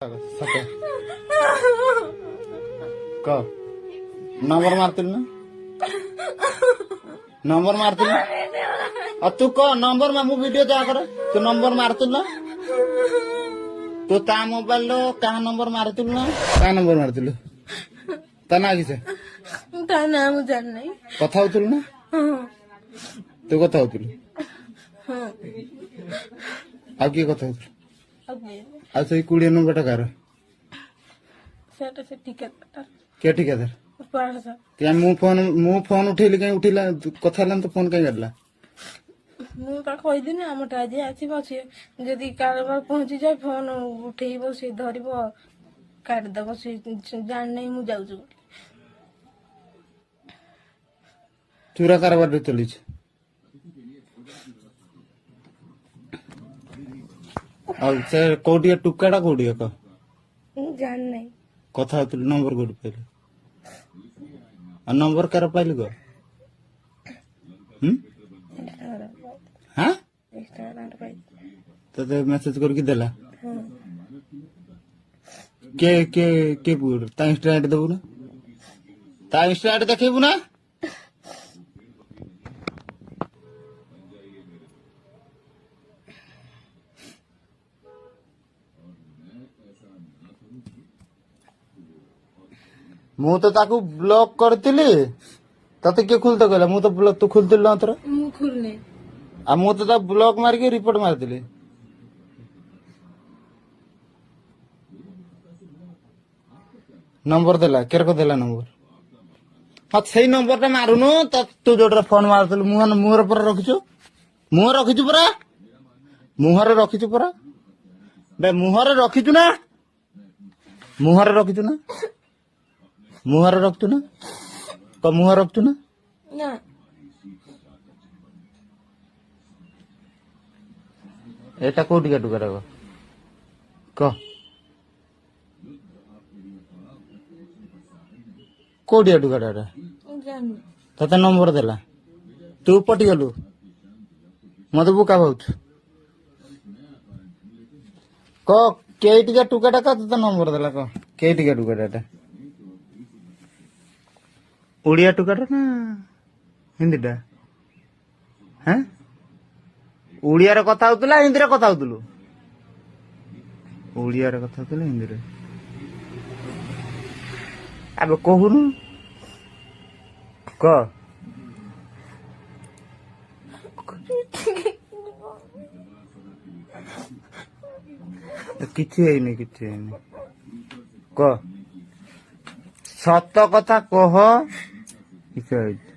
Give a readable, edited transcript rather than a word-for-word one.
सत क नंबर मारतील ना नंबर मारतील ना तू क नंबर मु वीडियो जा कर तू नंबर मारतील ना तू ता मोबाइल लो का नंबर मारतील ना का नंबर मारतील ता ना किसे ତା ନାଁ ମୁଁ ଜାଣିନାହିଁ। କଥା ହଉଥିଲୁ ନା ତୁ କଥା ହଉଥିଲୁ ଆଉ କିଏ କଥା ହଉଥିଲୁ ଆଉ ସେଇ 20 ନମ୍ବର ଟା କାର ସେଟା ସେ ଠିକାଦାର କିଏ ଠିକାଦାର ମୁଁ ଫୋନ ଉଠେଇଲି କାଇଁ ଉଠିଲା କଥା ହେଲାନି ତ ଫୋନ କାଇଁ କାଟିଲା ମୁଁ ତାକୁ କହିଦିନି ଆମଟା ଆଜି ଆସିବ ସିଏ ଯଦି କାରବାର ପହଞ୍ଚିଯାଏ ଫୋନ ଉଠେଇବ ସେ ଧରିବ କାଟିଦବ ସେ ଜାଣିନାହିଁ ମୁଁ ଯାଉଛି ବୋଲି ଚୁରା କାରବାର ଚଲିଛି ଆଉ ସେ କୋଉଠି ଟୁକାଟା କୋଉଠି ଏକ ମୁଁ ଜାଣିନାହିଁ କଥା ହଉଥିଲୁ ନମ୍ବର କୋଉଠି ପାଇଲୁ ଆଉ ନମ୍ବର କାର ପାଇଲୁ କ ହଁ ତତେ ମେସେଜ କରିକି ଦେଲା କିଏ କିଏ କିଏ ପୁଅ ତା ଇନଷ୍ଟା ଆଇଡି ଦବୁ ନା ତା ଇନଷ୍ଟା ଆଇଡି ଦେଖେଇବୁ ନା ମୁଁ ତ ତାକୁ ବ୍ଲକ କରିଥିଲି ତତେ କିଏ ଖୋଲିତେ କହିଲା ମୁଁ ତ ତୁ ଖୋଲିଥିଲୁ ନା ଥର ମୁଁ ଖୋଲିନି ଆଉ ମୁଁ ତ ତା ବ୍ଲକ ମାରିକି ରିପୋର୍ଟ ମାରିଥିଲି ନମ୍ବର ଦେଲା କେରକ ଦେଲା ନମ୍ବର ହଁ ସେଇ ନମ୍ବର ଟା ମାରୁନୁ ତୁ ଯୋଉଟା ଫୋନ ମାରୁଥିଲୁ ମୁହଁରେ ପରା ରଖିଛୁ ମୁହଁ ରଖିଛୁ ପରା ମୁହଁରେ ରଖିଛୁ ପରା ବେ ମୁହଁରେ ରଖିଛୁ ନା ମୁହଁରେ ରଖିଛୁ ନା ମୁହଁରେ ରଖିଛୁ ନା ମୁହଁ ରଖିଛୁ ନା ନା ଏଟା କୋଉଠିକା ଟୁକାଟା କ କୋଉଠିକା ଟୁକାଟା ଏଟା ମୁଁ ଜାଣିନି ତତେ ନମ୍ବର ଦେଲା ତୁ ପଟିଗଲୁ ମତେ ବୁକା ଭାବୁଛୁ କ କେଇଟିକା ଟୁକାଟା କ ତତେ ନମ୍ବର ଦେଲା କ କେଇଟିକା ଟୁକାଟା ଏଟା ଓଡ଼ିଆ ଟୁକାଟା ନା ହିନ୍ଦୀଟା ହଁ ଓଡ଼ିଆରେ କଥା ହଉଥିଲା ହିନ୍ଦୀରେ କଥା ହଉଥିଲୁ ଓଡ଼ିଆରେ କଥା ହଉଥିଲା ହିନ୍ଦୀରେ ଆବେ କହୁନୁ କ କିଛି ହେଇନି କ ସତ କଥା କହ କିଛି ହେଇଛି